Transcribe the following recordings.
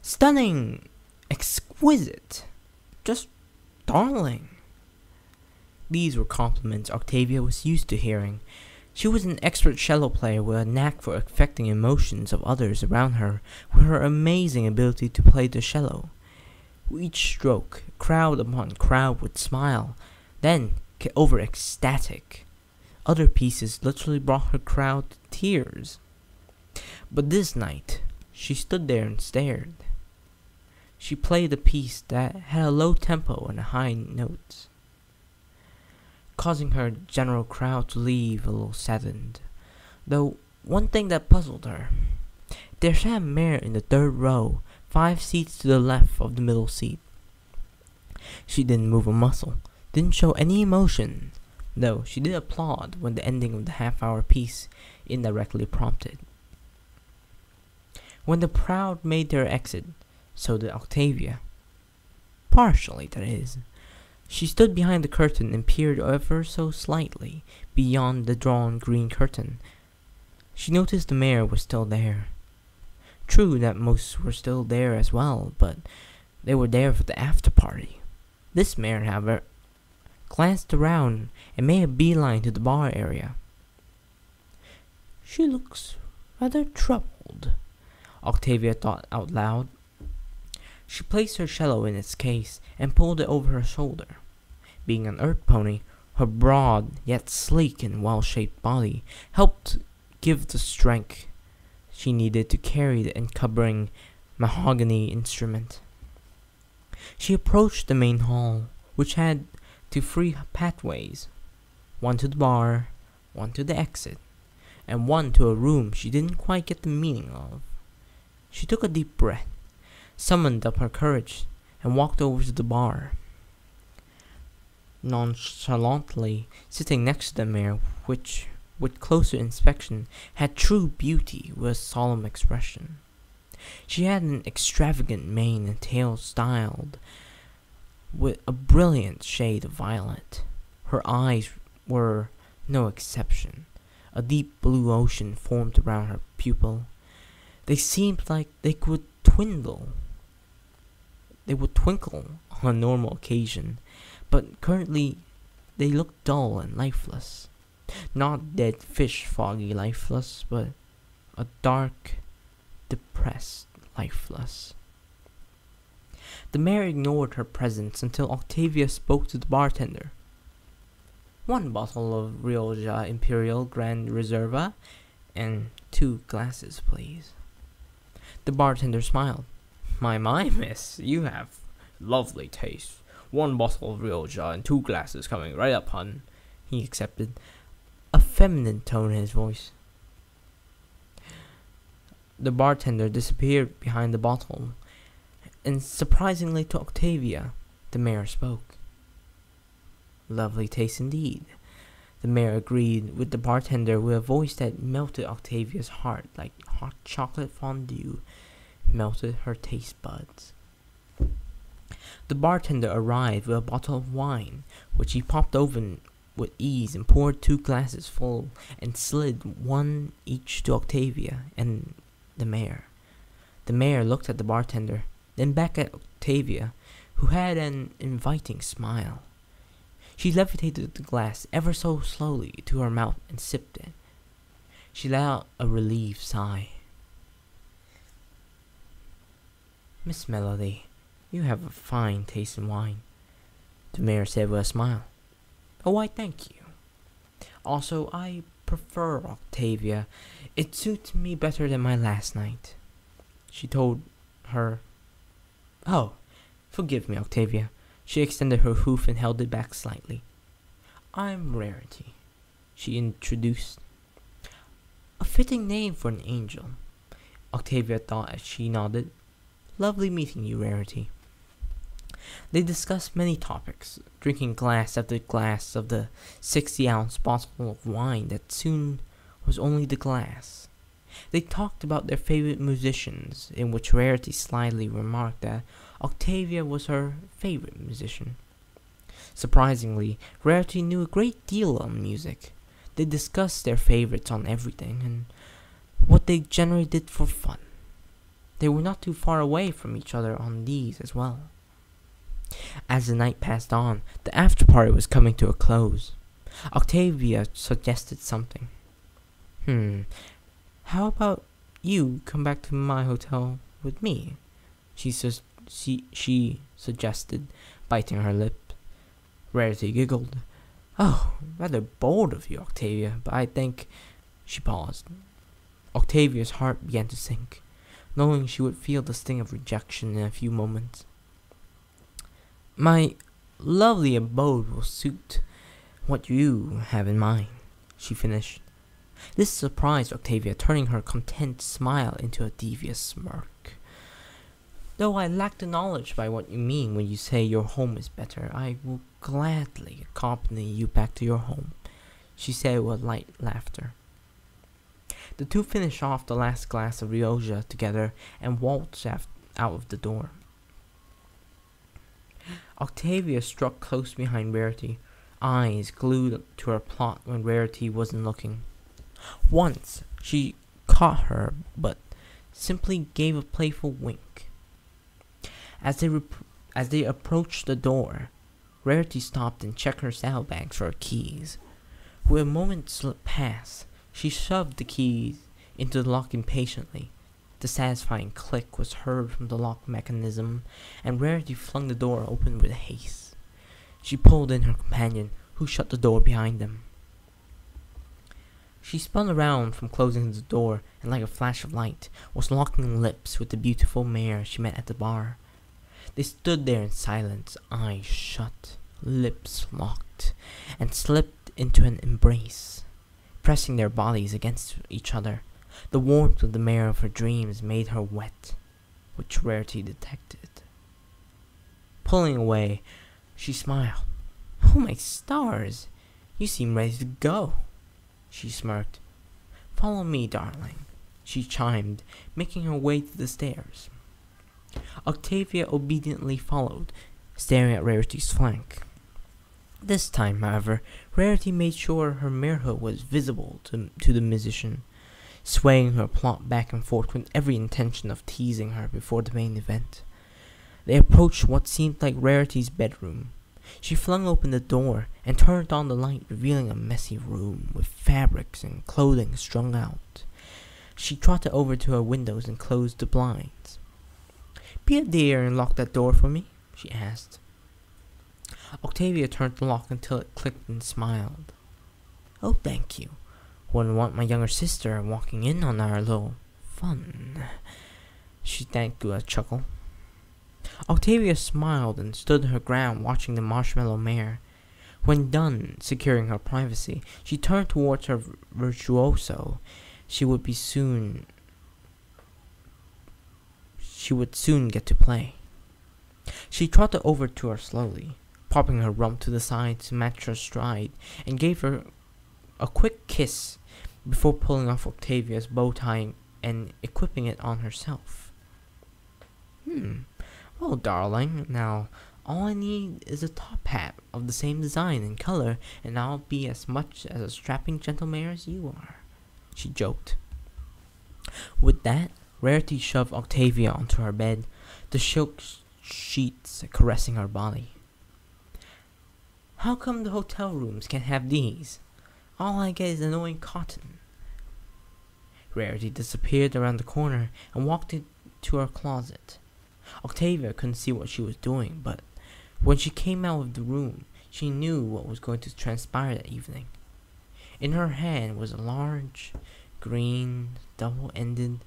Stunning! Exquisite! Just darling! These were compliments Octavia was used to hearing. She was an expert cello player with a knack for affecting emotions of others around her with her amazing ability to play the cello. With each stroke, crowd upon crowd would smile, then get over ecstatic. Other pieces literally brought her crowd to tears. But this night, she stood there and stared. She played a piece that had a low tempo and high notes, causing her general crowd to leave a little saddened. Though one thing that puzzled her, there sat a mare in the third row, 5 seats to the left of the middle seat. She didn't move a muscle, didn't show any emotion, though she did applaud when the ending of the half-hour piece indirectly prompted. When the crowd made their exit, so did Octavia. Partially, that is. She stood behind the curtain and peered ever so slightly beyond the drawn green curtain. She noticed the mare was still there. True that most were still there as well, but they were there for the after-party. This mare, however, glanced around and made a beeline to the bar area. "She looks rather troubled," Octavia thought out loud. She placed her cello in its case and pulled it over her shoulder. Being an earth pony, her broad yet sleek and well-shaped body helped give the strength she needed to carry the encumbering mahogany instrument. She approached the main hall, which had 3 pathways, one to the bar, one to the exit, and one to a room she didn't quite get the meaning of. She took a deep breath, summoned up her courage, and walked over to the bar. Nonchalantly sitting next to the mare, which, with closer inspection, had true beauty with a solemn expression. She had an extravagant mane and tail styled with a brilliant shade of violet. Her eyes were no exception. A deep blue ocean formed around her pupil. They seemed like they would twinkle on a normal occasion, but currently they looked dull and lifeless. Not dead fish foggy lifeless, but a dark, depressed lifeless. The mare ignored her presence until Octavia spoke to the bartender. "1 bottle of Rioja Imperial Grand Reserva and 2 glasses, please." The bartender smiled. My, miss, you have lovely taste. 1 bottle of Rioja and 2 glasses coming right up, hun," he accepted, a feminine tone in his voice. The bartender disappeared behind the bottle, and surprisingly to Octavia, the mare spoke. "Lovely taste indeed," the mare agreed with the bartender with a voice that melted Octavia's heart like hot chocolate fondue melted her taste buds. The bartender arrived with a bottle of wine, which he popped open with ease and poured 2 glasses full and slid 1 each to Octavia and the mare. The mare looked at the bartender, then back at Octavia, who had an inviting smile. She levitated the glass ever so slowly to her mouth and sipped it. She let out a relieved sigh. "Miss Melody, you have a fine taste in wine," the mare said with a smile. "Oh, why, thank you. Also, I prefer Octavia. It suits me better than my last night," she told her. "Oh, forgive me, Octavia." She extended her hoof and held it back slightly. "I'm Rarity," she introduced. A fitting name for an angel, Octavia thought as she nodded. "Lovely meeting you, Rarity." They discussed many topics, drinking glass after glass of the 60-ounce bottle of wine that soon was only the glass. They talked about their favorite musicians, in which Rarity slyly remarked that Octavia was her favorite musician. Surprisingly, Rarity knew a great deal on music. They discussed their favorites on everything, and what they generally did for fun. They were not too far away from each other on these as well. As the night passed on, the after party was coming to a close. Octavia suggested something. How about you come back to my hotel with me? She suggested, biting her lip. Rarity giggled. Oh, rather bold of you, Octavia, but I think... She paused. Octavia's heart began to sink, knowing she would feel the sting of rejection in a few moments. My lovely abode will suit what you have in mind, she finished. This surprised Octavia, turning her content smile into a devious smirk. Though I lack the knowledge by what you mean when you say your home is better, I will gladly accompany you back to your home, she said with light laughter. The two finished off the last glass of Rioja together and waltzed out of the door. Octavia struck close behind Rarity, eyes glued to her plot when Rarity wasn't looking. Once she caught her, but simply gave a playful wink. As they approached the door, Rarity stopped and checked her saddlebags for her keys. With a moment slipped past, she shoved the keys into the lock impatiently. The satisfying click was heard from the lock mechanism, and Rarity flung the door open with haste. She pulled in her companion, who shut the door behind them. She spun around from closing the door, and like a flash of light, was locking lips with the beautiful mare she met at the bar. They stood there in silence, eyes shut, lips locked, and slipped into an embrace, pressing their bodies against each other. The warmth of the mare of her dreams made her wet, which Rarity detected. Pulling away, she smiled. Oh my stars, you seem ready to go, she smirked. Follow me, darling, she chimed, making her way to the stairs. Octavia obediently followed, staring at Rarity's flank. This time, however, Rarity made sure her marehood was visible to the musician, swaying her plot back and forth with every intention of teasing her before the main event. They approached what seemed like Rarity's bedroom. She flung open the door and turned on the light, revealing a messy room with fabrics and clothing strung out. She trotted over to her windows and closed the blinds. Be a dear and lock that door for me, she asked. Octavia turned the lock until it clicked and smiled. Oh, thank you. Wouldn't want my younger sister walking in on our little fun, she thanked with a chuckle. Octavia smiled and stood her ground, watching the marshmallow mare. When done securing her privacy, she turned towards her virtuoso. She would soon get to play. She trotted over to her slowly, popping her rump to the side to match her stride, and gave her a quick kiss before pulling off Octavia's bow tie and equipping it on herself. Well, darling, now all I need is a top hat of the same design and color, and I'll be as much as a strapping gentleman as you are, she joked. With that, Rarity shoved Octavia onto her bed, the silk sheets caressing her body. How come the hotel rooms can't have these? All I get is annoying cotton. Rarity disappeared around the corner and walked into her closet. Octavia couldn't see what she was doing, but when she came out of the room, she knew what was going to transpire that evening. In her hand was a large, green, double-ended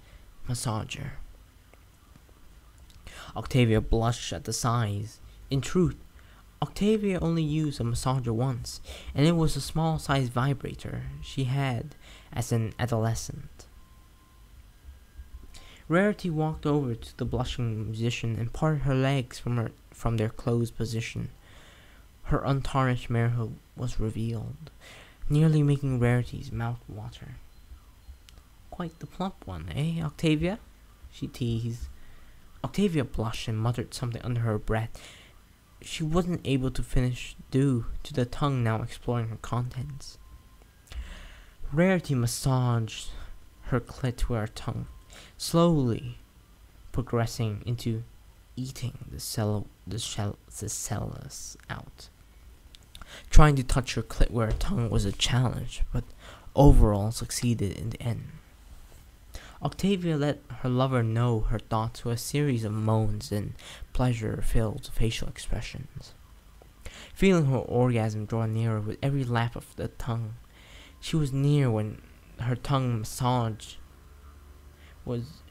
massager. Octavia blushed at the size. In truth, Octavia only used a massager once, and it was a small-sized vibrator she had as an adolescent. Rarity walked over to the blushing musician and parted her legs from their closed position. Her untarnished marehood was revealed, nearly making Rarity's mouth water. Quite the plump one, eh, Octavia? She teased. Octavia blushed and muttered something under her breath. She wasn't able to finish due to the tongue now exploring her contents. Rarity massaged her clit with her tongue, slowly progressing into eating the cellus out. Trying to touch her clit with her tongue was a challenge, but overall succeeded in the end. Octavia let her lover know her thoughts with a series of moans and pleasure-filled facial expressions. Feeling her orgasm draw nearer with every lap of the tongue, she was near when her tongue massage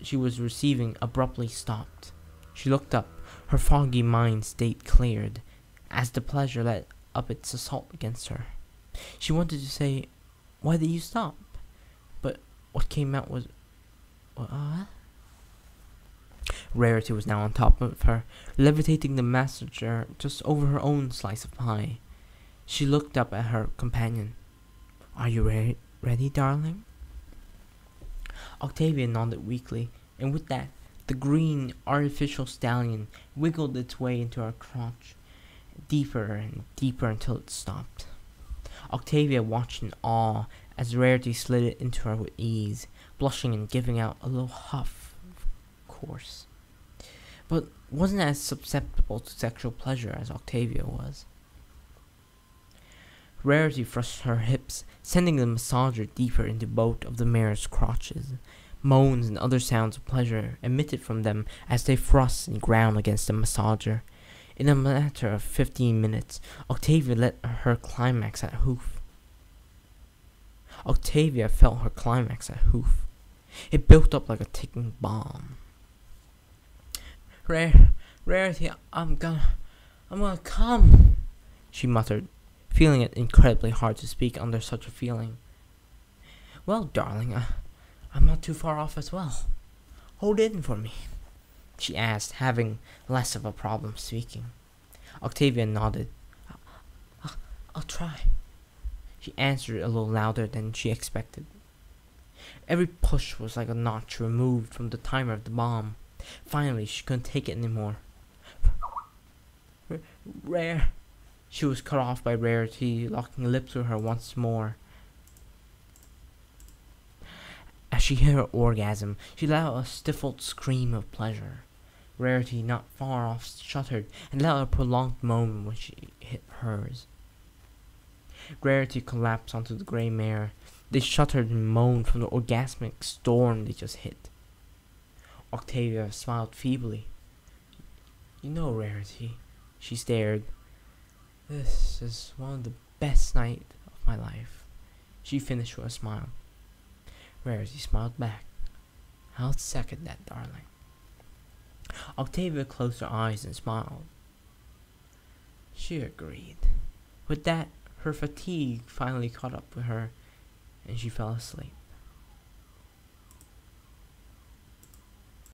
she was receiving abruptly stopped. She looked up, her foggy mind state cleared, as the pleasure let up its assault against her. She wanted to say, "Why did you stop?" But what came out was, "What?" Rarity was now on top of her, levitating the massager just over her own slice of pie. She looked up at her companion. "Are you ready, darling?" Octavia nodded weakly, and with that, the green artificial stallion wiggled its way into her crotch, deeper and deeper until it stopped. Octavia watched in awe as Rarity slid it into her with ease, blushing and giving out a little huff, of course, but wasn't as susceptible to sexual pleasure as Octavia was. Rarity thrust her hips, sending the massager deeper into both of the mare's crotches. Moans and other sounds of pleasure emitted from them as they thrust and ground against the massager. In a matter of 15 minutes, Octavia let her climax at hoof. Octavia felt her climax at hoof. It built up like a ticking bomb. Rarity, I'm gonna come," she muttered, feeling it incredibly hard to speak under such a feeling. "Well, darling, I'm not too far off as well. Hold it in for me," she asked, having less of a problem speaking. Octavia nodded. I'll try," she answered a little louder than she expected. Every push was like a notch removed from the timer of the bomb. Finally, she couldn't take it anymore. Rare. She was cut off by Rarity, locking lips with her once more. As she hit her orgasm, she let out a stifled scream of pleasure. Rarity, not far off, shuddered and let out a prolonged moan when she hit hers. Rarity collapsed onto the grey mare. They shuddered and moaned from the orgasmic storm they just hit. Octavia smiled feebly. "You know, Rarity," she stared, "this is one of the best nights of my life," she finished with a smile. Rarity smiled back. "I'll second that, darling." Octavia closed her eyes and smiled. She agreed. With that, her fatigue finally caught up with her, and she fell asleep.